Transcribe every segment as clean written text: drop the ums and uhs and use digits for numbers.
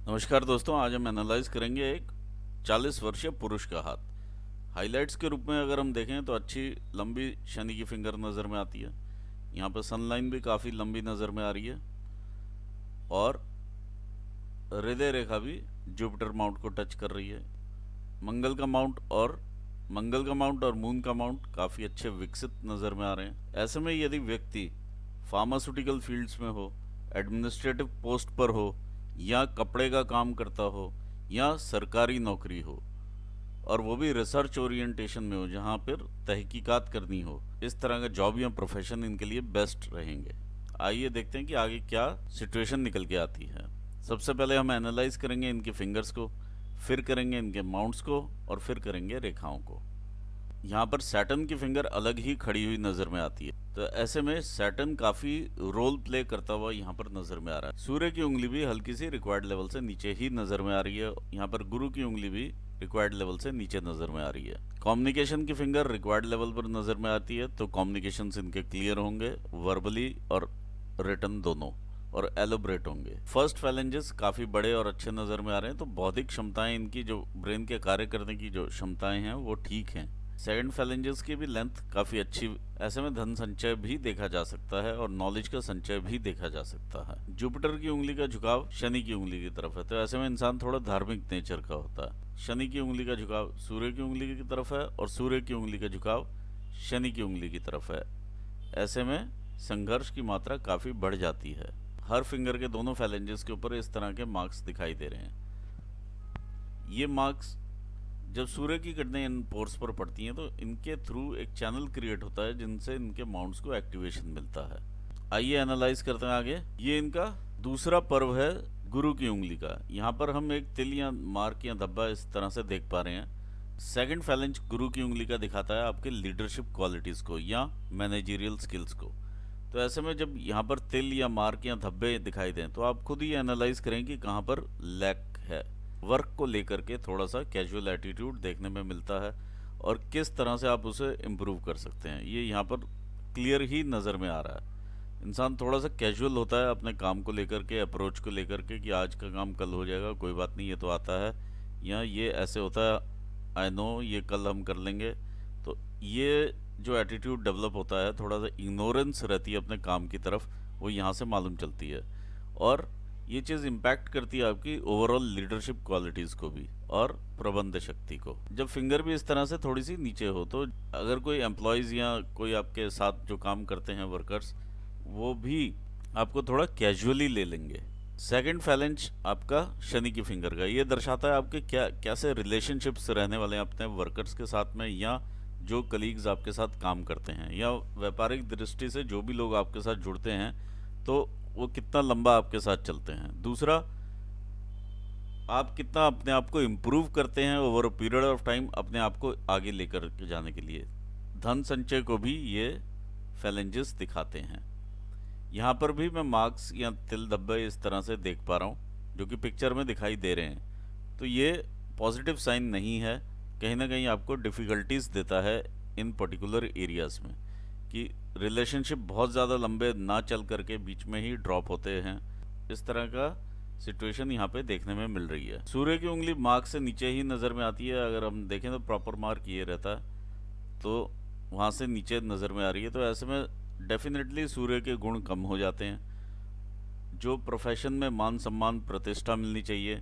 नमस्कार दोस्तों, आज हम एनालाइज करेंगे एक 40 वर्षीय पुरुष का हाथ। हाइलाइट्स के रूप में अगर हम देखें तो अच्छी लंबी शनि की फिंगर नज़र में आती है। यहाँ पर सन लाइन भी काफ़ी लंबी नज़र में आ रही है और हृदय रेखा भी जुपिटर माउंट को टच कर रही है। मंगल का माउंट और मून का माउंट काफ़ी अच्छे विकसित नज़र में आ रहे हैं। ऐसे में यदि व्यक्ति फार्मास्यूटिकल फील्ड्स में हो, एडमिनिस्ट्रेटिव पोस्ट पर हो, या कपड़े का काम करता हो, या सरकारी नौकरी हो, और वो भी रिसर्च ओरिएंटेशन में हो जहाँ पर तहकीकात करनी हो, इस तरह का जॉब या प्रोफेशन इनके लिए बेस्ट रहेंगे। आइए देखते हैं कि आगे क्या सिचुएशन निकल के आती है। सबसे पहले हम एनालाइज करेंगे इनके फिंगर्स को, फिर करेंगे इनके माउंट्स को, और फिर करेंगे रेखाओं को। यहाँ पर सैटर्न की फिंगर अलग ही खड़ी हुई नजर में आती है, तो ऐसे में सैटर्न काफी रोल प्ले करता हुआ यहाँ पर नजर में आ रहा है। सूर्य की उंगली भी हल्की सी रिक्वायर्ड लेवल से नीचे ही नजर में आ रही है। यहाँ पर गुरु की उंगली भी रिक्वायर्ड लेवल से नीचे नजर में आ रही है। कम्युनिकेशन की फिंगर रिक्वायर्ड लेवल पर नजर में आती है, तो कम्युनिकेशन इनके क्लियर होंगे, वर्बली और रिटन दोनों, और एलोबरेट होंगे। फर्स्ट फैलेंजेस काफी बड़े और अच्छे नजर में आ रहे हैं, तो बौद्धिक क्षमताएं इनकी, जो ब्रेन के कार्य करने की जो क्षमताएं हैं वो ठीक हैं। सेकंड फैलेंजेस की भी लेंथ काफी अच्छी। ऐसे में धन संचय भी देखा जा सकता है और नॉलेज का संचय भी देखा जा सकता है। जुपिटर की उंगली का झुकाव शनि की उंगली की तरफ है, तो ऐसे में इंसान थोड़ा धार्मिक नेचर का होता है। शनि की उंगली का झुकाव सूर्य की उंगली की तरफ है और सूर्य की उंगली का झुकाव शनि की उंगली की तरफ है। ऐसे में संघर्ष की मात्रा काफी बढ़ जाती है। हर फिंगर के दोनों फैलेंजेस के ऊपर इस तरह के मार्क्स दिखाई दे रहे हैं। ये मार्क्स जब सूर्य की किरणें इन पोर्स पर पड़ती हैं तो इनके थ्रू एक चैनल क्रिएट होता है जिनसे इनके माउंट्स को एक्टिवेशन मिलता है। आइए एनालाइज करते हैं आगे। ये इनका दूसरा पर्व है गुरु की उंगली का। यहाँ पर हम एक तिल या मार्क या धब्बा इस तरह से देख पा रहे हैं। सेकंड फैलेंज गुरु की उंगली का दिखाता है आपके लीडरशिप क्वालिटीज को या मैनेजरियल स्किल्स को। तो ऐसे में जब यहाँ पर तिल या मार्क या धब्बे दिखाई दें तो आप खुद ही एनालाइज करें कि कहाँ पर लैक है। वर्क को लेकर के थोड़ा सा कैजुअल एटीट्यूड देखने में मिलता है और किस तरह से आप उसे इम्प्रूव कर सकते हैं, ये यहाँ पर क्लियर ही नज़र में आ रहा है। इंसान थोड़ा सा कैजुअल होता है अपने काम को लेकर के, अप्रोच को लेकर के, कि आज का काम कल हो जाएगा, कोई बात नहीं, ये तो आता है, या ये ऐसे होता है, आई नो, ये कल हम कर लेंगे। तो ये जो एटीट्यूड डेवलप होता है, थोड़ा सा इग्नोरेंस रहती है अपने काम की तरफ, वो यहाँ से मालूम चलती है। और ये चीज़ इम्पैक्ट करती है आपकी ओवरऑल लीडरशिप क्वालिटीज़ को भी और प्रबंध शक्ति को। जब फिंगर भी इस तरह से थोड़ी सी नीचे हो तो अगर कोई एम्प्लॉयज़ या कोई आपके साथ जो काम करते हैं वर्कर्स, वो भी आपको थोड़ा कैजुअली ले लेंगे। सेकंड फैलेंज आपका शनि की फिंगर का, ये दर्शाता है आपके क्या कैसे रिलेशनशिप्स रहने वाले हैं अपने वर्कर्स के साथ में, या जो कलीग्स आपके साथ काम करते हैं, या व्यापारिक दृष्टि से जो भी लोग आपके साथ जुड़ते हैं, तो वो कितना लंबा आपके साथ चलते हैं। दूसरा, आप कितना अपने आप को इम्प्रूव करते हैं over a period of time अपने आप को आगे लेकर के जाने के लिए। धन संचय को भी ये फैलेंजेस दिखाते हैं। यहाँ पर भी मैं मार्क्स या तिल धब्बे इस तरह से देख पा रहा हूँ जो कि पिक्चर में दिखाई दे रहे हैं, तो ये पॉजिटिव साइन नहीं है, कहीं ना कहीं आपको डिफ़िकल्टीज देता है इन पर्टिकुलर एरियाज़ में, कि रिलेशनशिप बहुत ज़्यादा लंबे ना चल करके बीच में ही ड्रॉप होते हैं। इस तरह का सिचुएशन यहाँ पे देखने में मिल रही है। सूर्य की उंगली मार्क से नीचे ही नज़र में आती है, अगर हम देखें तो प्रॉपर मार्क ये रहता है, तो वहाँ से नीचे नज़र में आ रही है, तो ऐसे में डेफिनेटली सूर्य के गुण कम हो जाते हैं। जो प्रोफेशन में मान सम्मान प्रतिष्ठा मिलनी चाहिए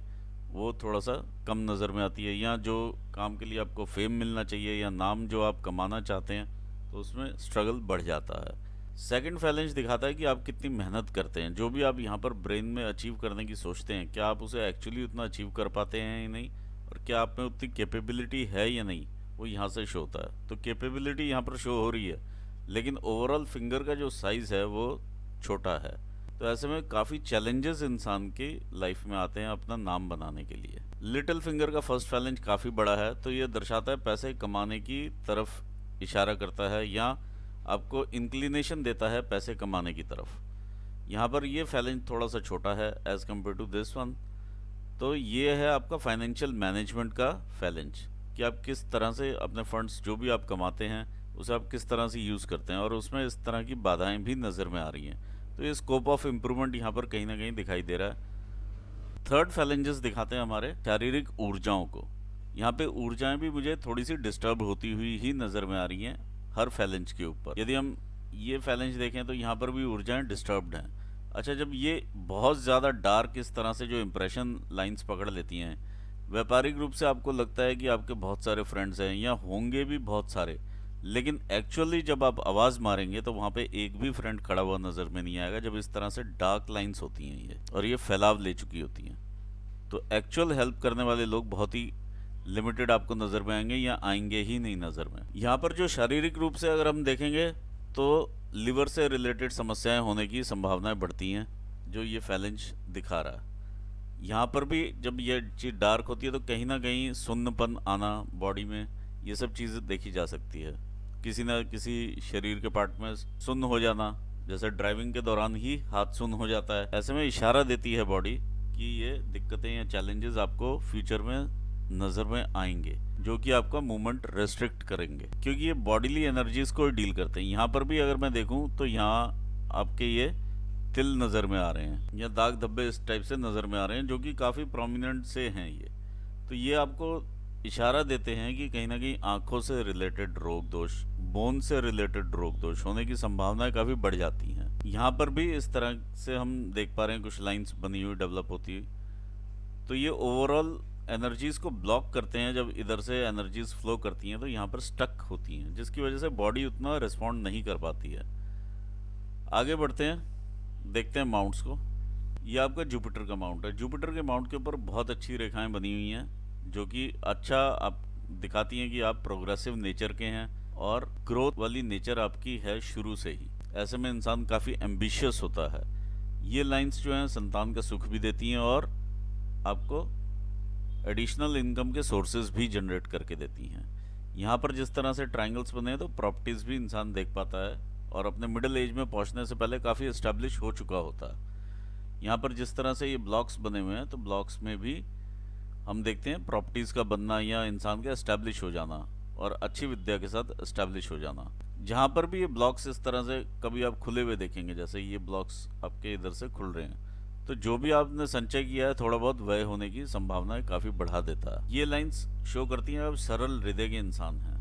वो थोड़ा सा कम नज़र में आती है, या जो काम के लिए आपको फेम मिलना चाहिए या नाम जो आप कमाना चाहते हैं, तो उसमें स्ट्रगल बढ़ जाता है। सेकंड फैलेंज दिखाता है कि आप कितनी मेहनत करते हैं। जो भी आप यहाँ पर ब्रेन में अचीव करने की सोचते हैं, क्या आप उसे एक्चुअली उतना अचीव कर पाते हैं या नहीं, और क्या आप में उतनी कैपेबिलिटी है या नहीं, वो यहाँ से शो होता है। तो कैपेबिलिटी यहाँ पर शो हो रही है, लेकिन ओवरऑल फिंगर का जो साइज़ है वो छोटा है। तो ऐसे में काफ़ी चैलेंजेस इंसान की लाइफ में आते हैं अपना नाम बनाने के लिए। लिटिल फिंगर का फर्स्ट फैलेंज काफ़ी बड़ा है, तो ये दर्शाता है पैसे कमाने की तरफ इशारा करता है, या आपको इंक्लिनेशन देता है पैसे कमाने की तरफ। यहाँ पर ये फैलेंज थोड़ा सा छोटा है as compare to this one. तो ये है आपका फाइनेंशियल मैनेजमेंट का फैलेंज, कि आप किस तरह से अपने फंड्स जो भी आप कमाते हैं उसे आप किस तरह से यूज़ करते हैं, और उसमें इस तरह की बाधाएं भी नज़र में आ रही हैं। तो ये स्कोप ऑफ इम्प्रूवमेंट यहाँ पर कहीं ना कहीं दिखाई दे रहा है। थर्ड फैलेंजेस दिखाते हैं हमारे शारीरिक ऊर्जाओं को। यहाँ पे ऊर्जाएं भी मुझे थोड़ी सी डिस्टर्ब होती हुई ही नज़र में आ रही हैं हर फैलेंज के ऊपर। यदि हम ये फैलेंज देखें तो यहाँ पर भी ऊर्जाएं डिस्टर्ब्ड हैं। अच्छा, जब ये बहुत ज़्यादा डार्क इस तरह से जो इम्प्रेशन लाइंस पकड़ लेती हैं, व्यापारिक रूप से आपको लगता है कि आपके बहुत सारे फ्रेंड्स हैं या होंगे भी बहुत सारे, लेकिन एक्चुअली जब आप आवाज़ मारेंगे तो वहाँ पे एक भी फ्रेंड खड़ा हुआ नज़र में नहीं आएगा जब इस तरह से डार्क लाइंस होती हैं ये और ये फैलाव ले चुकी होती हैं। तो एक्चुअल हेल्प करने वाले लोग बहुत ही लिमिटेड आपको नज़र में आएंगे या आएंगे ही नहीं नज़र में। यहाँ पर जो शारीरिक रूप से अगर हम देखेंगे तो लिवर से रिलेटेड समस्याएं होने की संभावनाएं बढ़ती हैं, जो ये फैलेंज दिखा रहा है। यहाँ पर भी जब ये चीज़ डार्क होती है तो कहीं ना कहीं सुन्नपन आना बॉडी में, ये सब चीज़ें देखी जा सकती है। किसी ना किसी शरीर के पार्ट में सुन्न हो जाना, जैसे ड्राइविंग के दौरान ही हाथ सुन्न हो जाता है, ऐसे में इशारा देती है बॉडी कि ये दिक्कतें या चैलेंजेस आपको फ्यूचर में नज़र में आएंगे, जो कि आपका मूवमेंट रेस्ट्रिक्ट करेंगे, क्योंकि ये बॉडीली एनर्जीज को डील करते हैं। यहाँ पर भी अगर मैं देखूँ तो यहाँ आपके ये तिल नज़र में आ रहे हैं या दाग धब्बे इस टाइप से नज़र में आ रहे हैं, जो कि काफ़ी प्रोमिनेंट से हैं ये। तो ये आपको इशारा देते हैं कि कहीं ना कहीं आंखों से रिलेटेड रोग दोष, बोन से रिलेटेड रोग दोष होने की संभावनाएं काफ़ी बढ़ जाती हैं। यहाँ पर भी इस तरह से हम देख पा रहे हैं कुछ लाइंस बनी हुई डेवलप होती है। तो ये ओवरऑल एनर्जीज को ब्लॉक करते हैं। जब इधर से एनर्जीज फ्लो करती हैं तो यहाँ पर स्टक होती हैं, जिसकी वजह से बॉडी उतना रिस्पॉन्ड नहीं कर पाती है। आगे बढ़ते हैं, देखते हैं माउंट्स को। ये आपका जुपिटर का माउंट है। जुपिटर के माउंट के ऊपर बहुत अच्छी रेखाएं बनी हुई हैं, जो कि अच्छा आप दिखाती हैं कि आप प्रोग्रेसिव नेचर के हैं और ग्रोथ वाली नेचर आपकी है शुरू से ही। ऐसे में इंसान काफ़ी एम्बिशियस होता है। ये लाइंस जो हैं संतान का सुख भी देती हैं और आपको एडिशनल इनकम के सोर्सेज भी जनरेट करके देती हैं। यहाँ पर जिस तरह से ट्रायंगल्स बने हैं तो प्रॉपर्टीज़ भी इंसान देख पाता है और अपने मिडिल एज में पहुँचने से पहले काफ़ी इस्टेब्लिश हो चुका होता है। यहाँ पर जिस तरह से ये ब्लॉक्स बने हुए हैं तो ब्लॉक्स में भी हम देखते हैं प्रॉपर्टीज़ का बनना या इंसान का इस्टेब्लिश हो जाना और अच्छी विद्या के साथ इस्टेब्लिश हो जाना। जहाँ पर भी ये ब्लॉक्स इस तरह से कभी आप खुले हुए देखेंगे, जैसे ये ब्लॉक्स आपके इधर से खुल रहे हैं, तो जो भी आपने संचय किया है थोड़ा बहुत व्यय होने की संभावनाएं काफ़ी बढ़ा देता है। ये लाइंस शो करती हैं आप सरल हृदय के इंसान हैं।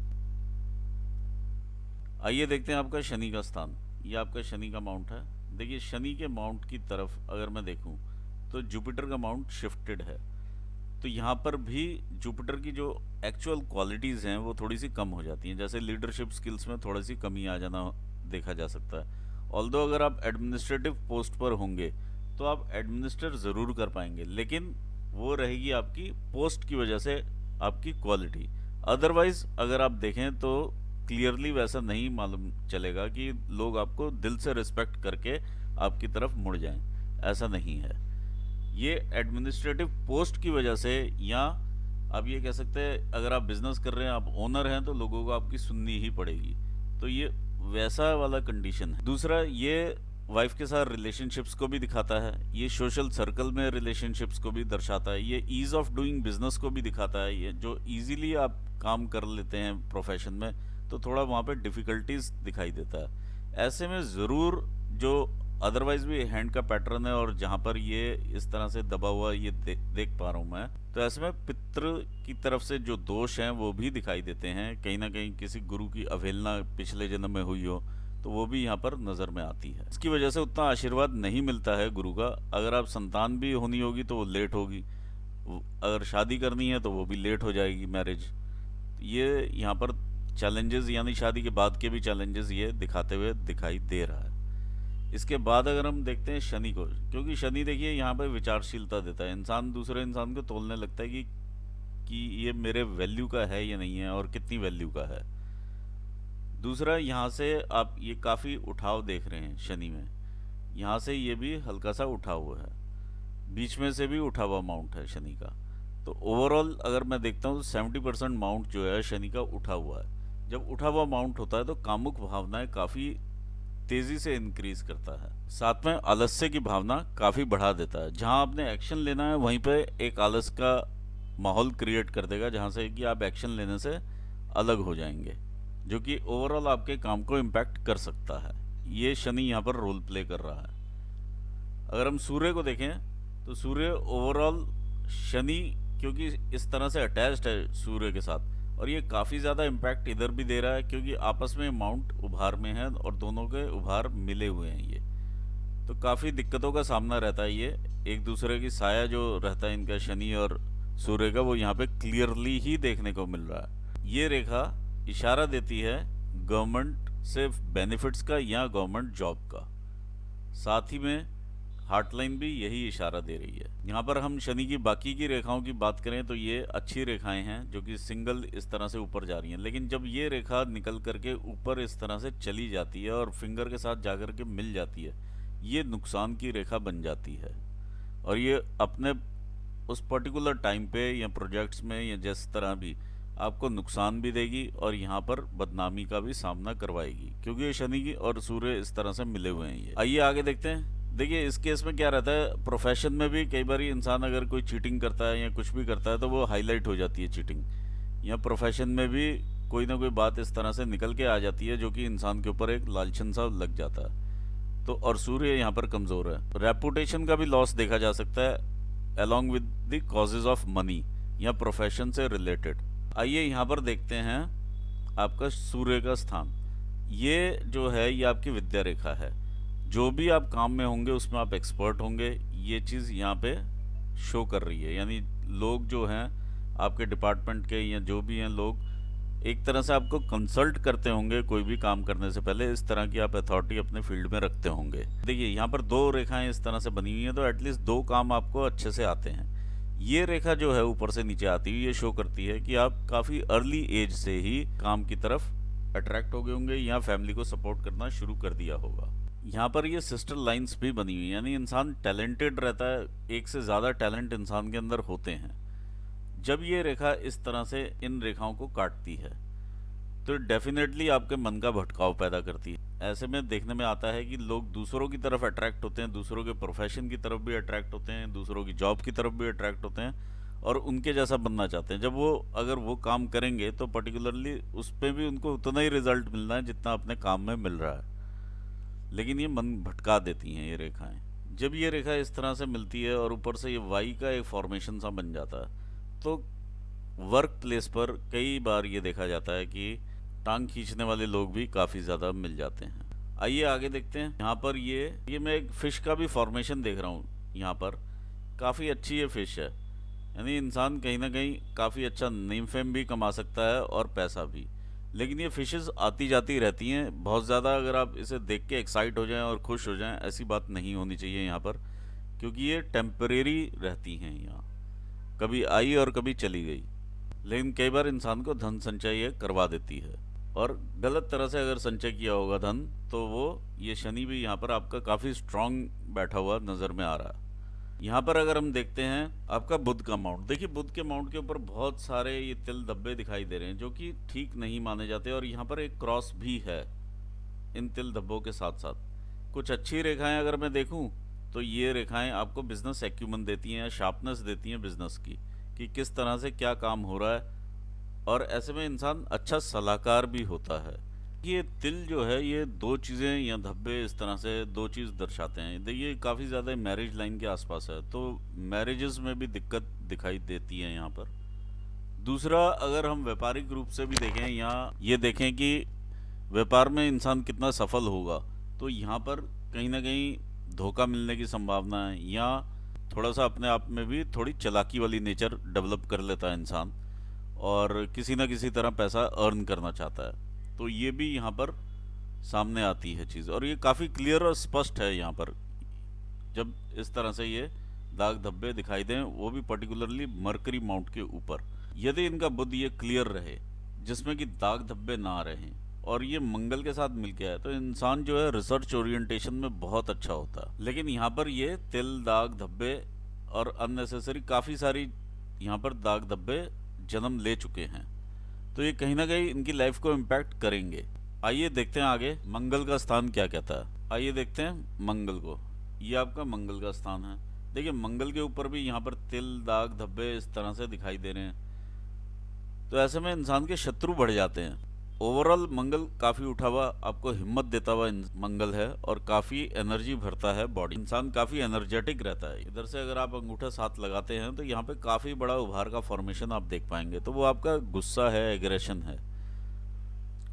आइए देखते हैं आपका शनि का स्थान। ये आपका शनि का माउंट है। देखिए, शनि के माउंट की तरफ अगर मैं देखूं तो जुपिटर का माउंट शिफ्टेड है। तो यहाँ पर भी जुपिटर की जो एक्चुअल क्वालिटीज़ हैं वो थोड़ी सी कम हो जाती हैं, जैसे लीडरशिप स्किल्स में थोड़ी सी कमी आ जाना देखा जा सकता है। ऑल्दो अगर आप एडमिनिस्ट्रेटिव पोस्ट पर होंगे तो आप एडमिनिस्ट्रेट ज़रूर कर पाएंगे, लेकिन वो रहेगी आपकी पोस्ट की वजह से आपकी क्वालिटी। अदरवाइज अगर आप देखें तो क्लियरली वैसा नहीं मालूम चलेगा कि लोग आपको दिल से रिस्पेक्ट करके आपकी तरफ मुड़ जाएं, ऐसा नहीं है। ये एडमिनिस्ट्रेटिव पोस्ट की वजह से, या आप ये कह सकते हैं अगर आप बिजनेस कर रहे हैं, आप ओनर हैं, तो लोगों को आपकी सुननी ही पड़ेगी। तो ये वैसा वाला कंडीशन है। दूसरा, ये वाइफ के साथ रिलेशनशिप्स को भी दिखाता है, ये सोशल सर्कल में रिलेशनशिप्स को भी दर्शाता है, ये ईज ऑफ डूइंग बिजनेस को भी दिखाता है। ये जो इजीली आप काम कर लेते हैं प्रोफेशन में, तो थोड़ा वहाँ पे डिफ़िकल्टीज दिखाई देता है। ऐसे में ज़रूर जो अदरवाइज भी हैंड का पैटर्न है और जहाँ पर ये इस तरह से दबा हुआ ये देख पा रहा हूँ मैं, तो ऐसे में पितृ की तरफ से जो दोष हैं वो भी दिखाई देते हैं। कहीं ना कहीं किसी गुरु की अवहेलना पिछले जन्म में हुई हो तो वो भी यहाँ पर नज़र में आती है। इसकी वजह से उतना आशीर्वाद नहीं मिलता है गुरु का। अगर आप संतान भी होनी होगी तो वो लेट होगी, अगर शादी करनी है तो वो भी लेट हो जाएगी मैरिज। ये यहाँ पर चैलेंजेस, यानी शादी के बाद के भी चैलेंजेस ये दिखाते हुए दिखाई दे रहा है। इसके बाद अगर हम देखते हैं शनि को, क्योंकि शनि देखिए यहाँ पर विचारशीलता देता है। इंसान दूसरे इंसान को तोलने लगता है कि ये मेरे वैल्यू का है या नहीं है और कितनी वैल्यू का है। दूसरा, यहाँ से आप ये काफ़ी उठाव देख रहे हैं शनि में, यहाँ से ये भी हल्का सा उठा हुआ है, बीच में से भी उठा हुआ माउंट है शनि का। तो ओवरऑल अगर मैं देखता हूँ तो 70% माउंट जो है शनि का उठा हुआ है। जब उठा हुआ माउंट होता है तो कामुक भावनाएं काफ़ी तेज़ी से इंक्रीज करता है। साथ में आलस्य की भावना काफ़ी बढ़ा देता है। जहाँ आपने एक्शन लेना है वहीं पे एक आलस का माहौल क्रिएट कर देगा, जहाँ से कि आप एक्शन लेने से अलग हो जाएंगे, जो कि ओवरऑल आपके काम को इम्पैक्ट कर सकता है। ये शनि यहाँ पर रोल प्ले कर रहा है। अगर हम सूर्य को देखें तो सूर्य ओवरऑल शनि क्योंकि इस तरह से अटैच्ड है सूर्य के साथ, और ये काफ़ी ज़्यादा इम्पैक्ट इधर भी दे रहा है क्योंकि आपस में माउंट उभार में है और दोनों के उभार मिले हुए हैं ये। तो काफ़ी दिक्कतों का सामना रहता है ये, एक दूसरे की साया जो रहता है इनका शनि और सूर्य का, वो यहाँ पे क्लियरली ही देखने को मिल रहा है। ये रेखा इशारा देती है गवर्नमेंट से बेनिफिट्स का या गवर्नमेंट जॉब का। साथ ही में हार्टलाइन भी यही इशारा दे रही है। यहाँ पर हम शनि की बाकी की रेखाओं की बात करें तो ये अच्छी रेखाएं हैं जो कि सिंगल इस तरह से ऊपर जा रही हैं, लेकिन जब ये रेखा निकल करके ऊपर इस तरह से चली जाती है और फिंगर के साथ जाकर के मिल जाती है, ये नुकसान की रेखा बन जाती है। और ये अपने उस पर्टिकुलर टाइम पे या प्रोजेक्ट्स में या जिस तरह भी आपको नुकसान भी देगी और यहाँ पर बदनामी का भी सामना करवाएगी, क्योंकि ये शनि की और सूर्य इस तरह से मिले हुए हैं। ये आइए आगे देखते हैं। देखिए इस केस में क्या रहता है, प्रोफेशन में भी कई बार इंसान अगर कोई चीटिंग करता है या कुछ भी करता है तो वो हाईलाइट हो जाती है चीटिंग, या प्रोफेशन में भी कोई ना कोई बात इस तरह से निकल के आ जाती है जो कि इंसान के ऊपर एक लालचन सा लग जाता है। तो और सूर्य यहाँ पर कमजोर है, रेपुटेशन का भी लॉस देखा जा सकता है along with the causes of money या प्रोफेशन से रिलेटेड। आइए यहाँ पर देखते हैं आपका सूर्य का स्थान। ये जो है ये आपकी विद्या रेखा है, जो भी आप काम में होंगे उसमें आप एक्सपर्ट होंगे, ये चीज़ यहाँ पे शो कर रही है। यानी लोग जो हैं आपके डिपार्टमेंट के या जो भी हैं लोग, एक तरह से आपको कंसल्ट करते होंगे कोई भी काम करने से पहले, इस तरह की आप अथॉरिटी अपने फील्ड में रखते होंगे। देखिए यहाँ पर दो रेखाएं इस तरह से बनी हुई हैं तो एटलीस्ट दो काम आपको अच्छे से आते हैं। ये रेखा जो है ऊपर से नीचे आती हुई ये शो करती है कि आप काफ़ी अर्ली एज से ही काम की तरफ अट्रैक्ट हो गए होंगे या फैमिली को सपोर्ट करना शुरू कर दिया होगा। यहाँ पर ये सिस्टर लाइंस भी बनी हुई है, यानी इंसान टैलेंटेड रहता है, एक से ज़्यादा टैलेंट इंसान के अंदर होते हैं। जब ये रेखा इस तरह से इन रेखाओं को काटती है तो डेफिनेटली आपके मन का भटकाव पैदा करती है। ऐसे में देखने में आता है कि लोग दूसरों की तरफ अट्रैक्ट होते हैं, दूसरों के प्रोफेशन की तरफ भी अट्रैक्ट होते हैं, दूसरों की जॉब की तरफ भी अट्रैक्ट होते हैं और उनके जैसा बनना चाहते हैं। जब वो अगर वो काम करेंगे तो पर्टिकुलरली उस पर भी उनको उतना ही रिजल्ट मिलना है जितना अपने काम में मिल रहा है, लेकिन ये मन भटका देती हैं ये रेखाएं। जब ये रेखा इस तरह से मिलती है और ऊपर से ये वाई का एक फॉर्मेशन सा बन जाता है तो वर्क प्लेस पर कई बार ये देखा जाता है कि टांग खींचने वाले लोग भी काफ़ी ज़्यादा मिल जाते हैं। आइए आगे देखते हैं। यहाँ पर ये मैं एक फ़िश का भी फॉर्मेशन देख रहा हूँ, यहाँ पर काफ़ी अच्छी ये फ़िश है, यानी इंसान कहीं ना कहीं काफ़ी अच्छा नेम फेम भी कमा सकता है और पैसा भी। लेकिन ये फिशेस आती जाती रहती हैं, बहुत ज़्यादा अगर आप इसे देख के एक्साइट हो जाएं और खुश हो जाएं ऐसी बात नहीं होनी चाहिए यहाँ पर, क्योंकि ये टेम्परेरी रहती हैं यहाँ, कभी आई और कभी चली गई। लेकिन कई बार इंसान को धन संचय ये करवा देती है, और गलत तरह से अगर संचय किया होगा धन तो वो ये शनि भी यहाँ पर आपका काफ़ी स्ट्रांग बैठा हुआ नज़र में आ रहा है। यहाँ पर अगर हम देखते हैं आपका बुध का माउंट, देखिए बुध के माउंट के ऊपर बहुत सारे ये तिल धब्बे दिखाई दे रहे हैं जो कि ठीक नहीं माने जाते, और यहाँ पर एक क्रॉस भी है इन तिल धब्बों के साथ साथ। कुछ अच्छी रेखाएं अगर मैं देखूं तो ये रेखाएं आपको बिजनेस एक्यूमन देती हैं, शार्पनेस देती हैं बिजनेस की, कि किस तरह से क्या काम हो रहा है, और ऐसे में इंसान अच्छा सलाहकार भी होता है। ये तिल जो है ये दो चीज़ें या धब्बे इस तरह से दो चीज़ दर्शाते हैं। देखिए काफ़ी ज़्यादा मैरिज लाइन के आसपास है तो मैरिजेस में भी दिक्कत दिखाई देती है यहाँ पर। दूसरा अगर हम व्यापारिक रूप से भी देखें या ये देखें कि व्यापार में इंसान कितना सफल होगा, तो यहाँ पर कहीं ना कहीं धोखा मिलने की संभावना है, या थोड़ा सा अपने आप में भी थोड़ी चालाकी वाली नेचर डेवलप कर लेता है इंसान और किसी ना किसी तरह पैसा अर्न करना चाहता है। तो ये भी यहाँ पर सामने आती है चीज़, और ये काफ़ी क्लियर और स्पष्ट है यहाँ पर। जब इस तरह से ये दाग धब्बे दिखाई दें, वो भी पर्टिकुलरली मरकरी माउंट के ऊपर, यदि इनका बुध ये क्लियर रहे जिसमें कि दाग धब्बे ना रहें और ये मंगल के साथ मिल के आए, तो इंसान जो है रिसर्च ओरिएंटेशन में बहुत अच्छा होता है। लेकिन यहाँ पर ये तिल दाग धब्बे और अननेसेसरी काफ़ी सारी यहाँ पर दाग धब्बे जन्म ले चुके हैं, तो ये कहीं ना कहीं इनकी लाइफ को इम्पैक्ट करेंगे। आइए देखते हैं आगे मंगल का स्थान क्या कहता है। आइए देखते हैं मंगल को। ये आपका मंगल का स्थान है। देखिए मंगल के ऊपर भी यहाँ पर तिल दाग धब्बे इस तरह से दिखाई दे रहे हैं, तो ऐसे में इंसान के शत्रु बढ़ जाते हैं। ओवरऑल मंगल काफी उठा हुआ, आपको हिम्मत देता हुआ मंगल है और काफी एनर्जी भरता है बॉडी, इंसान काफी एनर्जेटिक रहता है। इधर से अगर आप अंगूठा साथ लगाते हैं तो यहाँ पे काफी बड़ा उभार का फॉर्मेशन आप देख पाएंगे, तो वो आपका गुस्सा है, एग्रेशन है।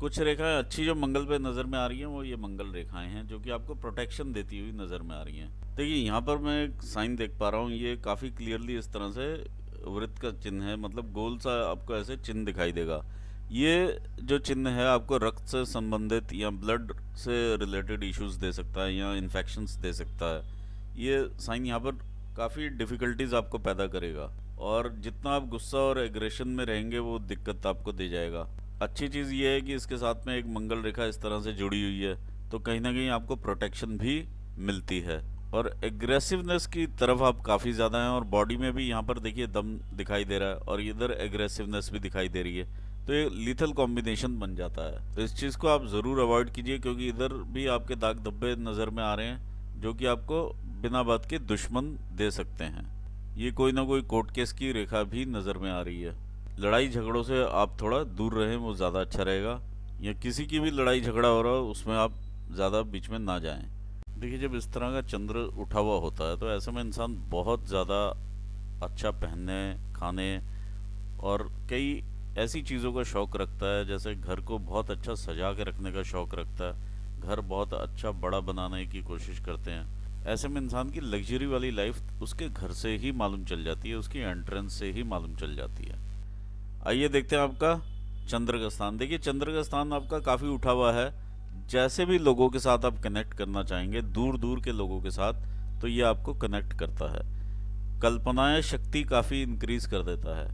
कुछ रेखाएं अच्छी जो मंगल पे नज़र में आ रही हैं वो ये मंगल रेखाएं हैं जो कि आपको प्रोटेक्शन देती हुई नज़र में आ रही हैं। देखिए यहाँ पर मैं एक साइन देख पा रहा हूँ, ये काफ़ी क्लियरली इस तरह से वृत्त का चिन्ह है, मतलब गोल सा आपको ऐसे चिन्ह दिखाई देगा। ये जो चिन्ह है आपको रक्त से संबंधित या ब्लड से रिलेटेड इश्यूज दे सकता है या इन्फेक्शंस दे सकता है। ये साइन यहाँ पर काफ़ी डिफ़िकल्टीज आपको पैदा करेगा और जितना आप गुस्सा और एग्रेशन में रहेंगे वो दिक्कत आपको दे जाएगा। अच्छी चीज़ ये है कि इसके साथ में एक मंगल रेखा इस तरह से जुड़ी हुई है, तो कहीं ना कहीं आपको प्रोटेक्शन भी मिलती है और एग्रेसिवनेस की तरफ आप काफ़ी ज़्यादा हैं और बॉडी में भी यहाँ पर देखिए दम दिखाई दे रहा है और इधर एग्रेसिवनेस भी दिखाई दे रही है, तो ये लीथल कॉम्बिनेशन बन जाता है। तो इस चीज़ को आप ज़रूर अवॉइड कीजिए क्योंकि इधर भी आपके दाग धब्बे नज़र में आ रहे हैं जो कि आपको बिना बात के दुश्मन दे सकते हैं। ये कोई ना कोई कोर्ट केस की रेखा भी नज़र में आ रही है। लड़ाई झगड़ों से आप थोड़ा दूर रहें, वो ज़्यादा अच्छा रहेगा, या किसी की भी लड़ाई झगड़ा हो रहा हो उसमें आप ज़्यादा बीच में ना जाएं। देखिए जब इस तरह का चंद्र उठा हुआ होता है तो ऐसे में इंसान बहुत ज़्यादा अच्छा पहनने, खाने और कई ऐसी चीज़ों का शौक़ रखता है, जैसे घर को बहुत अच्छा सजा के रखने का शौक़ रखता है, घर बहुत अच्छा बड़ा बनाने की कोशिश करते हैं। ऐसे में इंसान की लग्जरी वाली लाइफ उसके घर से ही मालूम चल जाती है, उसकी एंट्रेंस से ही मालूम चल जाती है। आइए देखते हैं आपका चंद्र का स्थान। देखिए चंद्र का स्थान आपका काफ़ी उठा हुआ है, जैसे भी लोगों के साथ आप कनेक्ट करना चाहेंगे, दूर दूर के लोगों के साथ, तो ये आपको कनेक्ट करता है। कल्पनाएं शक्ति काफ़ी इंक्रीज कर देता है।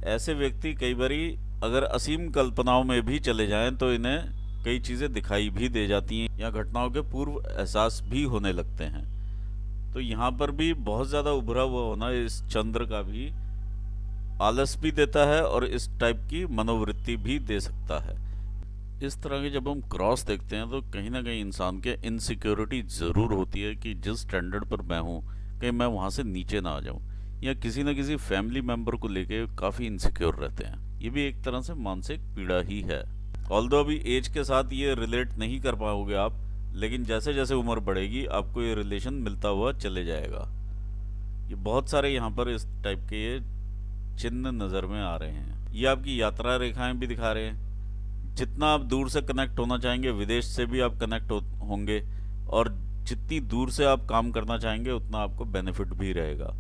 ऐसे व्यक्ति कई बारी अगर असीम कल्पनाओं में भी चले जाएं तो इन्हें कई चीज़ें दिखाई भी दे जाती हैं या घटनाओं के पूर्व एहसास भी होने लगते हैं। तो यहाँ पर भी बहुत ज़्यादा उभरा हुआ होना इस चंद्र का भी आलस भी देता है और इस टाइप की मनोवृत्ति भी दे सकता है। इस तरह के जब हम क्रॉस देखते हैं तो कहीं ना कहीं इंसान के इनसिक्योरिटी ज़रूर होती है कि जिस स्टैंडर्ड पर मैं हूँ कहीं मैं वहाँ से नीचे ना आ जाऊँ, या किसी न किसी फैमिली मेम्बर को लेके काफ़ी इनसिक्योर रहते हैं। ये भी एक तरह से मानसिक पीड़ा ही है। ऑल्दो अभी एज के साथ ये रिलेट नहीं कर पाओगे आप, लेकिन जैसे जैसे उम्र बढ़ेगी आपको ये रिलेशन मिलता हुआ चले जाएगा। ये बहुत सारे यहाँ पर इस टाइप के ये चिन्ह नज़र में आ रहे हैं। ये आपकी यात्रा रेखाएं भी दिखा रहे हैं। जितना आप दूर से कनेक्ट होना चाहेंगे, विदेश से भी आप कनेक्ट होंगे, और जितनी दूर से आप काम करना चाहेंगे उतना आपको बेनिफिट भी रहेगा।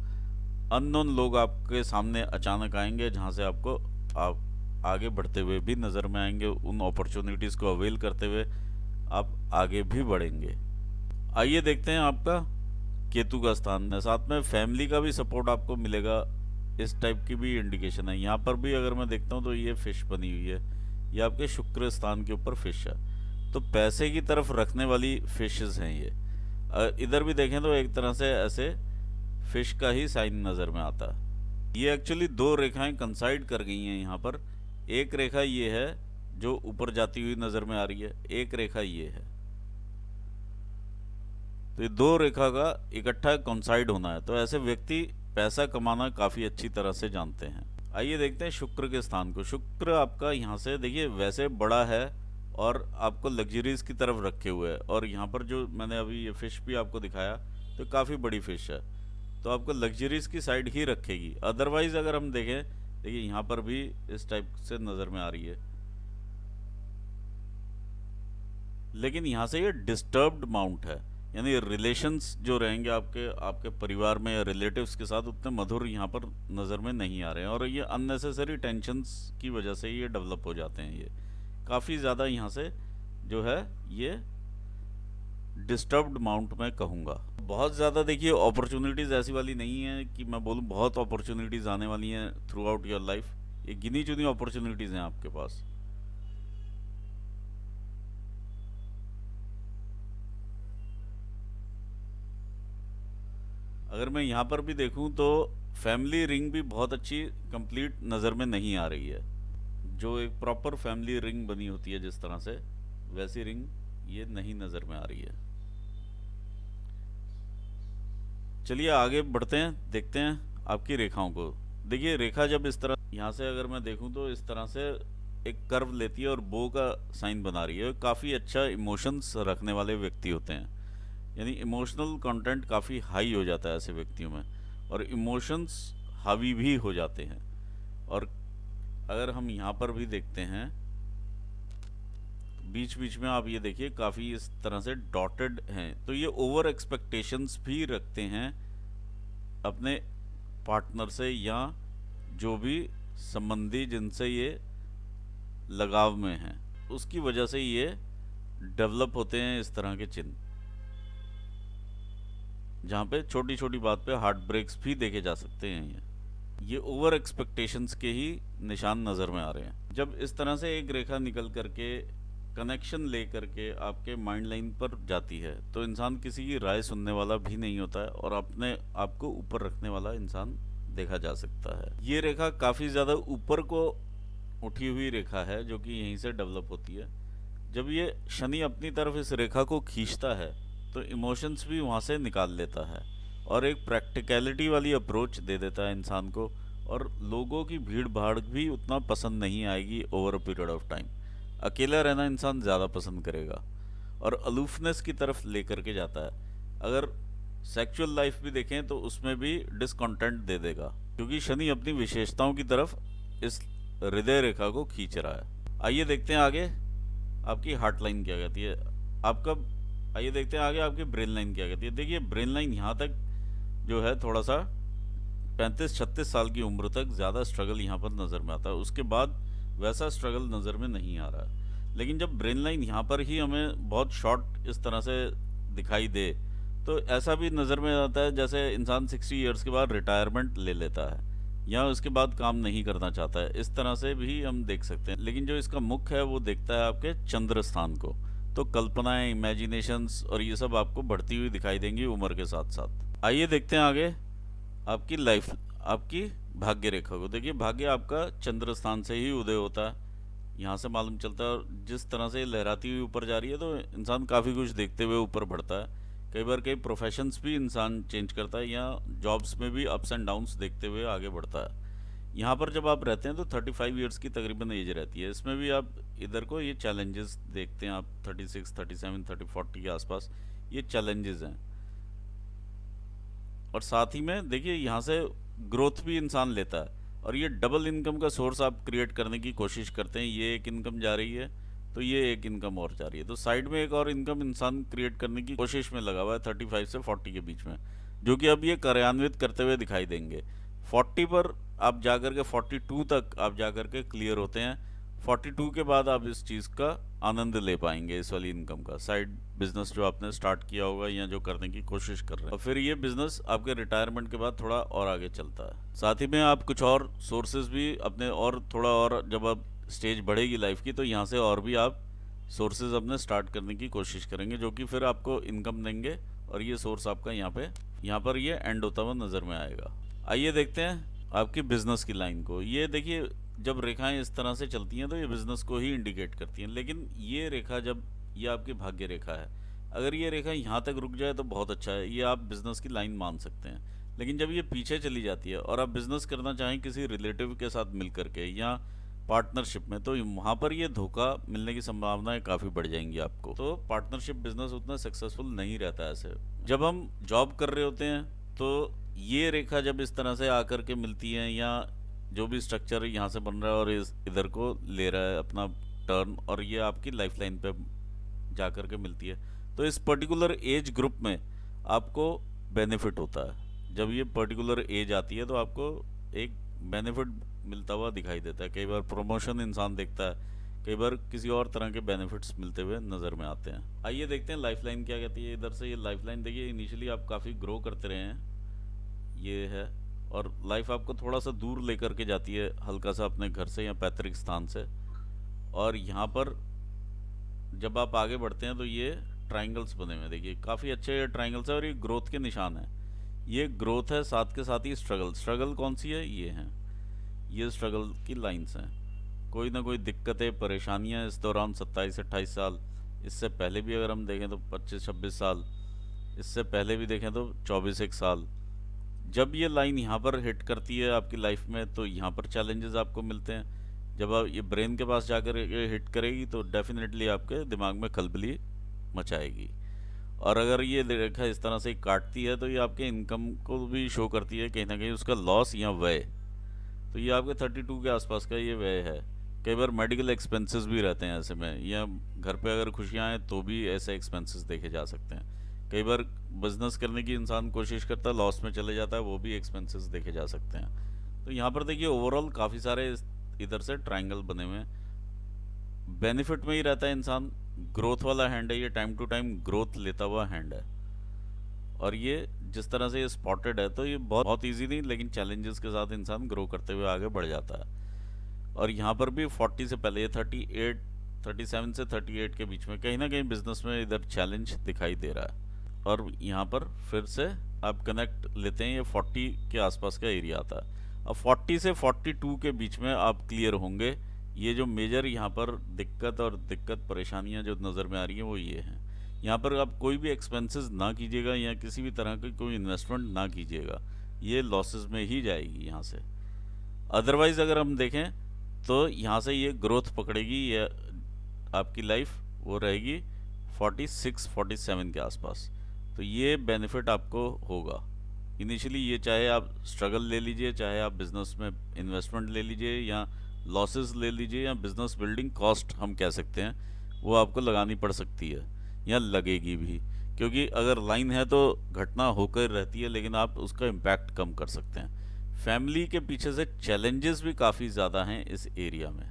अननोन लोग आपके सामने अचानक आएंगे जहाँ से आपको आप आगे बढ़ते हुए भी नज़र में आएंगे, उन अपॉर्चुनिटीज़ को अवेल करते हुए आप आगे भी बढ़ेंगे। आइए देखते हैं आपका केतु का स्थान है, साथ में फैमिली का भी सपोर्ट आपको मिलेगा, इस टाइप की भी इंडिकेशन है। यहाँ पर भी अगर मैं देखता हूँ तो ये फिश बनी हुई है, ये आपके शुक्र स्थान के ऊपर फिश है, तो पैसे की तरफ रखने वाली फिशेस हैं ये। इधर भी देखें तो एक तरह से ऐसे फिश का ही साइन नज़र में आता है। ये एक्चुअली दो रेखाएं कंसाइड कर गई हैं यहाँ पर। एक रेखा ये है जो ऊपर जाती हुई नज़र में आ रही है, एक रेखा ये है, तो ये दो रेखा का इकट्ठा कंसाइड होना है। तो ऐसे व्यक्ति पैसा कमाना काफ़ी अच्छी तरह से जानते हैं। आइए देखते हैं शुक्र के स्थान को। शुक्र आपका यहाँ से देखिए वैसे बड़ा है और आपको लग्जरीज की तरफ रखे हुए है, और यहाँ पर जो मैंने अभी ये फिश भी आपको दिखाया तो काफ़ी बड़ी फिश है, तो आपको लग्जरीज की साइड ही रखेगी। अदरवाइज अगर हम देखें, देखिए यहाँ पर भी इस टाइप से नज़र में आ रही है, लेकिन यहाँ से ये डिस्टर्ब्ड माउंट है, यानी रिलेशंस जो रहेंगे आपके आपके परिवार में या रिलेटिव्स के साथ उतने मधुर यहाँ पर नज़र में नहीं आ रहे हैं, और ये अननेसेसरी टेंशन्स की वजह से ये डेवलप हो जाते हैं। ये काफ़ी ज़्यादा यहाँ से जो है ये डिस्टर्ब्ड माउंट में कहूँगा। बहुत ज़्यादा देखिए अपॉर्चुनिटीज़ ऐसी वाली नहीं है कि मैं बोलूँ बहुत अपॉर्चुनिटीज़ आने वाली हैं थ्रू आउट योर लाइफ। ये गिनी चुनी अपॉर्चुनिटीज़ हैं आपके पास। अगर मैं यहाँ पर भी देखूँ तो फैमिली रिंग भी बहुत अच्छी कंप्लीट नज़र में नहीं आ रही है। जो एक प्रॉपर फैमिली रिंग बनी होती है जिस तरह से, वैसी रिंग ये नहीं नज़र में आ रही है। चलिए आगे बढ़ते हैं, देखते हैं आपकी रेखाओं को। देखिए रेखा जब इस तरह यहाँ से अगर मैं देखूँ तो इस तरह से एक कर्व लेती है और बो का साइन बना रही है, काफ़ी अच्छा इमोशंस रखने वाले व्यक्ति होते हैं। यानी इमोशनल कंटेंट काफ़ी हाई हो जाता है ऐसे व्यक्तियों में, और इमोशंस हावी भी हो जाते हैं। और अगर हम यहाँ पर भी देखते हैं, बीच बीच में आप ये देखिए काफ़ी इस तरह से डॉटेड हैं, तो ये ओवर एक्सपेक्टेशंस भी रखते हैं अपने पार्टनर से या जो भी संबंधी जिनसे ये लगाव में हैं, उसकी वजह से ये डेवलप होते हैं इस तरह के चिन्ह, जहाँ पे छोटी छोटी बात पे हार्ट ब्रेक्स भी देखे जा सकते हैं। ये ओवर एक्सपेक्टेशंस के ही निशान नज़र में आ रहे हैं। जब इस तरह से एक रेखा निकल करके कनेक्शन ले करके आपके माइंड लाइन पर जाती है, तो इंसान किसी की राय सुनने वाला भी नहीं होता है और अपने आप को ऊपर रखने वाला इंसान देखा जा सकता है। ये रेखा काफ़ी ज़्यादा ऊपर को उठी हुई रेखा है जो कि यहीं से डेवलप होती है। जब ये शनि अपनी तरफ इस रेखा को खींचता है तो इमोशंस भी वहाँ से निकाल लेता है और एक प्रैक्टिकलिटी वाली अप्रोच दे देता है इंसान को, और लोगों की भीड़ भाड़ भी उतना पसंद नहीं आएगी over a period of time. अकेला रहना इंसान ज़्यादा पसंद करेगा और अलूफनेस की तरफ लेकर के जाता है। अगर सेक्सुअल लाइफ भी देखें तो उसमें भी डिसकंटेंट दे देगा, क्योंकि शनि अपनी विशेषताओं की तरफ इस हृदय रेखा को खींच रहा है। आइए देखते हैं आगे आपकी हार्ट लाइन क्या कहती है। आपका आइए देखते हैं आगे आपकी ब्रेन लाइन क्या कहती है। देखिए ब्रेन लाइन यहाँ तक जो है थोड़ा सा 35-36 साल की उम्र तक ज़्यादा स्ट्रगल यहाँ पर नज़र में आता है, उसके बाद वैसा स्ट्रगल नज़र में नहीं आ रहा है। लेकिन जब ब्रेन लाइन यहाँ पर ही हमें बहुत शॉर्ट इस तरह से दिखाई दे तो ऐसा भी नज़र में आता है जैसे इंसान 60 ईयर्स के बाद रिटायरमेंट ले लेता है या उसके बाद काम नहीं करना चाहता है, इस तरह से भी हम देख सकते हैं। लेकिन जो इसका मुख्य है वो देखता है आपके चंद्र स्थान को, तो कल्पनाएं, इमेजिनेशंस और ये सब आपको बढ़ती हुई दिखाई देंगी उम्र के साथ साथ। आइए देखते हैं आगे आपकी लाइफ, आपकी भाग्य रेखा को। देखिए भाग्य आपका चंद्र स्थान से ही उदय होता है, यहाँ से मालूम चलता है। और जिस तरह से लहराती हुई ऊपर जा रही है तो इंसान काफ़ी कुछ देखते हुए ऊपर बढ़ता है। कई बार कई प्रोफेशंस भी इंसान चेंज करता है या जॉब्स में भी अप्स एंड डाउन्स देखते हुए आगे बढ़ता है। यहाँ पर जब आप रहते हैं तो 35 ईयर्स की तकरीबन एज रहती है, इसमें भी आप इधर को ये चैलेंजेस देखते हैं। आप 36, 37, 30, 40 के आसपास ये चैलेंजेस हैं। और साथ ही में देखिए यहाँ से ग्रोथ भी इंसान लेता है और ये डबल इनकम का सोर्स आप क्रिएट करने की कोशिश करते हैं। ये एक इनकम जा रही है तो ये एक इनकम और जा रही है, तो साइड में एक और इनकम इंसान क्रिएट करने की कोशिश में लगा हुआ है 35 से 40 के बीच में, जो कि अब ये कार्यान्वित करते हुए दिखाई देंगे। 40 पर आप जाकर के 42 तक आप जाकर के क्लियर होते हैं। 42 के बाद आप इस चीज़ का आनंद ले पाएंगे, इस वाली इनकम का। साइड बिजनेस जो आपने स्टार्ट किया होगा या जो करने की कोशिश कर रहे हैं, और फिर ये बिजनेस आपके रिटायरमेंट के बाद थोड़ा और आगे चलता है। साथ ही में आप कुछ और सोर्सेज भी अपने, और थोड़ा और जब आप स्टेज बढ़ेगी लाइफ की तो यहाँ से और भी आप सोर्सेज अपने स्टार्ट करने की कोशिश करेंगे, जो कि फिर आपको इनकम देंगे और ये सोर्स आपका यहाँ पर ये एंड होता हुआ नज़र में आएगा। आइए देखते हैं आपकी बिजनेस की लाइन को। ये देखिए जब रेखाएं इस तरह से चलती हैं तो ये बिजनेस को ही इंडिकेट करती हैं, लेकिन ये रेखा जब ये आपकी भाग्य रेखा है, अगर ये रेखा यहाँ तक रुक जाए तो बहुत अच्छा है, ये आप बिजनेस की लाइन मान सकते हैं। लेकिन जब ये पीछे चली जाती है और आप बिजनेस करना चाहें किसी रिलेटिव के साथ मिल करके या पार्टनरशिप में, तो वहाँ पर ये धोखा मिलने की संभावनाएं काफ़ी बढ़ जाएंगी आपको। तो पार्टनरशिप बिजनेस उतना सक्सेसफुल नहीं रहता है ऐसे। जब हम जॉब कर रहे होते हैं तो ये रेखा जब इस तरह से आकर के मिलती है या जो भी स्ट्रक्चर यहाँ से बन रहा है और इस इधर को ले रहा है अपना टर्न, और ये आपकी लाइफ लाइन पे जा कर के मिलती है, तो इस पर्टिकुलर एज ग्रुप में आपको बेनिफिट होता है। जब ये पर्टिकुलर एज आती है तो आपको एक बेनिफिट मिलता हुआ दिखाई देता है। कई बार प्रमोशन इंसान देखता है, कई बार किसी और तरह के बेनिफिट्स मिलते हुए नज़र में आते हैं। आइए देखते हैं लाइफ लाइन क्या कहती है। इधर से ये लाइफ लाइन देखिए, इनिशियली आप काफ़ी ग्रो करते रहे हैं, ये है, और लाइफ आपको थोड़ा सा दूर लेकर के जाती है हल्का सा अपने घर से या पैतृक स्थान से। और यहाँ पर जब आप आगे बढ़ते हैं तो ये ट्राइंगल्स बने हुए हैं, देखिए काफ़ी अच्छे ये ट्राइंगल्स है और ये ग्रोथ के निशान है। ये ग्रोथ है, साथ के साथ ही स्ट्रगल कौन सी है, ये हैं, ये स्ट्रगल की लाइंस हैं। कोई ना कोई दिक्कतें, परेशानियां इस दौरान 27-28 साल, इससे पहले भी अगर हम देखें तो 25-26 साल, इससे पहले भी देखें तो 24 साल। जब ये लाइन यहाँ पर हिट करती है आपकी लाइफ में तो यहाँ पर चैलेंजेस आपको मिलते हैं। जब आप ये ब्रेन के पास जाकर ये हिट करेगी तो डेफिनेटली आपके दिमाग में खलबली मचाएगी। और अगर ये रेखा इस तरह से काटती है तो ये आपके इनकम को भी शो करती है, कहीं ना कहीं उसका लॉस या व्यय। तो ये आपके 32 के आसपास का ये व्यय है। कई बार मेडिकल एक्सपेंसेस भी रहते हैं ऐसे में, या घर पे अगर खुशियाँ हैं तो भी ऐसे एक्सपेंसेस देखे जा सकते हैं। कई बार बिजनेस करने की इंसान कोशिश करता है, लॉस में चले जाता है, वो भी एक्सपेंसेस देखे जा सकते हैं। तो यहाँ पर देखिए ओवरऑल काफ़ी सारे इधर से ट्रायंगल बने हुए हैं। बेनिफिट में ही रहता है इंसान। ग्रोथ वाला हैंड है ये, टाइम टू टाइम ग्रोथ लेता हुआ हैंड है। और ये जिस तरह से ये स्पॉटेड है तो ये बहुत बहुत ईजी नहीं, लेकिन चैलेंजेस के साथ इंसान ग्रो करते हुए आगे बढ़ जाता है। और यहाँ पर भी 40 से पहले ये 38 37 से 38 के बीच में कहीं ना कहीं बिजनेस में इधर चैलेंज दिखाई दे रहा है। और यहाँ पर फिर से आप कनेक्ट लेते हैं, ये 40 के आसपास का एरिया आता है। अब 40 से 42 के बीच में आप क्लियर होंगे। ये जो मेजर यहाँ पर दिक्कत परेशानियाँ जो नज़र में आ रही हैं वो ये हैं। यहाँ पर आप कोई भी एक्सपेंसेस ना कीजिएगा या किसी भी तरह की कोई इन्वेस्टमेंट ना कीजिएगा, ये लॉसेस में ही जाएगी यहाँ से। अदरवाइज अगर हम देखें तो यहाँ से ये ग्रोथ पकड़ेगी, ये आपकी लाइफ वो रहेगी 46 47 के आसपास। तो ये बेनिफिट आपको होगा इनिशियली। ये चाहे आप स्ट्रगल ले लीजिए, चाहे आप बिजनेस में इन्वेस्टमेंट ले लीजिए, या लॉसेस ले लीजिए, या बिजनेस बिल्डिंग कॉस्ट हम कह सकते हैं, वो आपको लगानी पड़ सकती है या लगेगी भी। क्योंकि अगर लाइन है तो घटना होकर रहती है, लेकिन आप उसका इम्पैक्ट कम कर सकते हैं। फैमिली के पीछे से चैलेंजेस भी काफ़ी ज़्यादा हैं इस एरिया में।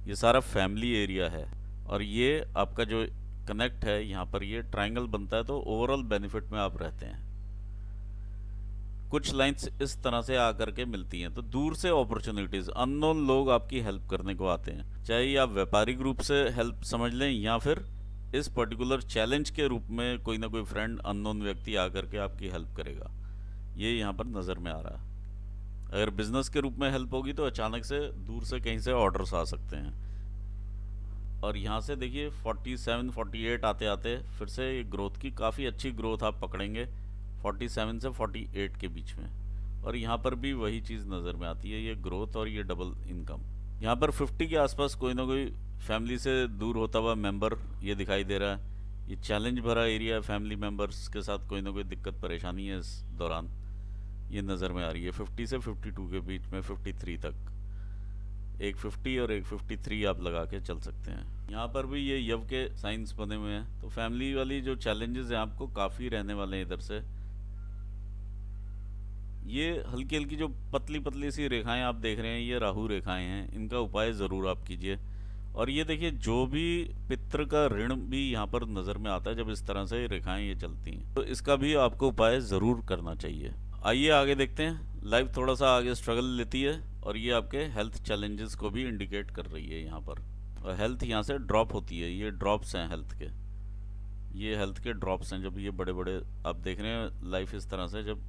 ये सारा फैमिली एरिया है और ये आपका जो कनेक्ट है यहाँ पर ये ट्रायंगल बनता है, तो ओवरऑल बेनिफिट में आप रहते हैं। कुछ लाइंस इस तरह से आकर के मिलती हैं। तो दूर से अपॉर्चुनिटीज, अननोन लोग आपकी हेल्प करने को आते हैं, चाहे ये आप व्यापारिक रूप से हेल्प समझ लें या फिर इस पर्टिकुलर चैलेंज के रूप में कोई ना कोई फ्रेंड, अननोन व्यक्ति आकर के आपकी हेल्प करेगा। ये यहाँ पर नज़र में आ रहा है। अगर बिजनेस के रूप में हेल्प होगी तो अचानक से दूर से कहीं से ऑर्डर्स आ सकते हैं। और यहाँ से देखिए 47 48 आते आते फिर से ग्रोथ की काफ़ी अच्छी ग्रोथ आप पकड़ेंगे 47 से 48 के बीच में। और यहाँ पर भी वही चीज़ नज़र में आती है, ये ग्रोथ और ये डबल इनकम। यहाँ पर 50 के आसपास कोई ना कोई फैमिली से दूर होता हुआ मेंबर ये दिखाई दे रहा है। ये चैलेंज भरा एरिया है, फैमिली मेंबर्स के साथ कोई ना कोई दिक्कत परेशानी है इस दौरान, ये नज़र में आ रही है। 50 से 52 के बीच में 53 तक, एक 50 और एक 53 आप लगा के चल सकते हैं। यहाँ पर भी ये यव के साइंस बने हुए हैं, तो फैमिली वाली जो चैलेंजेस हैं आपको काफ़ी रहने वाले हैं इधर से। ये हल्की हल्की जो पतली पतली सी रेखाएं आप देख रहे हैं, ये राहु रेखाएं हैं, इनका उपाय ज़रूर आप कीजिए। और ये देखिए जो भी पितृ का ऋण भी यहाँ पर नज़र में आता है जब इस तरह से रेखाएं ये चलती हैं, तो इसका भी आपको उपाय ज़रूर करना चाहिए। आइए आगे देखते हैं। लाइफ थोड़ा सा आगे स्ट्रगल लेती है और ये आपके हेल्थ चैलेंजेस को भी इंडिकेट कर रही है यहाँ पर। और हेल्थ यहाँ से ड्रॉप होती है, ये ड्रॉप्स हैं हेल्थ के, ये हेल्थ के ड्रॉप्स हैं। जब ये बड़े बड़े आप देख रहे हैं लाइफ इस तरह से जब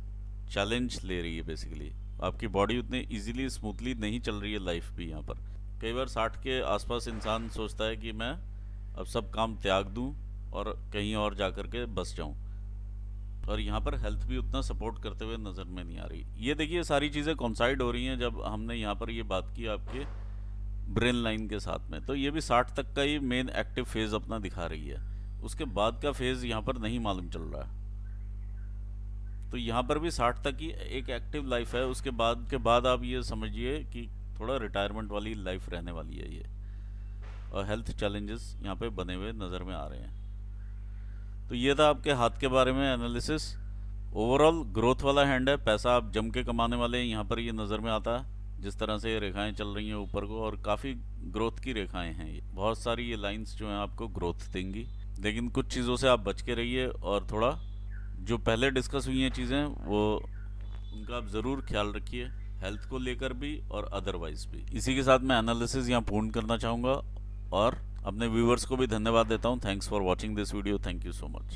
चैलेंज ले रही है, बेसिकली आपकी बॉडी उतनी इजीली स्मूथली नहीं चल रही है लाइफ भी यहाँ पर। कई बार 60 के आसपास इंसान सोचता है कि मैं अब सब काम त्याग दूं और कहीं और जा कर के बस जाऊं, और यहाँ पर हेल्थ भी उतना सपोर्ट करते हुए नज़र में नहीं आ रही। ये देखिए सारी चीज़ें कॉन्साइड हो रही हैं जब हमने यहाँ पर ये बात की आपके ब्रेन लाइन के साथ में। तो ये भी 60 तक का ही मेन एक्टिव फेज़ अपना दिखा रही है, उसके बाद का फेज़ यहाँ पर नहीं मालूम चल रहा है। तो यहाँ पर भी 60 तक ही एक एक्टिव लाइफ है, उसके बाद आप ये समझिए कि थोड़ा रिटायरमेंट वाली लाइफ रहने वाली है ये। और हेल्थ चैलेंजेस यहाँ पे बने हुए नज़र में आ रहे हैं। तो ये था आपके हाथ के बारे में एनालिसिस। ओवरऑल ग्रोथ वाला हैंड है, पैसा आप जम के कमाने वाले हैं, यहाँ पर ये नज़र में आता है जिस तरह से ये रेखाएं चल रही हैं ऊपर को, और काफ़ी ग्रोथ की रेखाएं हैं ये। बहुत सारी ये लाइंस जो हैं आपको ग्रोथ देंगी, लेकिन कुछ चीज़ों से आप बच के रहिए और थोड़ा जो पहले डिस्कस हुई हैं चीज़ें वो उनका आप ज़रूर ख्याल रखिए, हेल्थ को लेकर भी और अदरवाइज भी। इसी के साथ मैं एनालिसिस यहाँ पूर्ण करना चाहूँगा और अपने व्यूवर्स को भी धन्यवाद देता हूँ। Thanks for watching this video, thank you so much.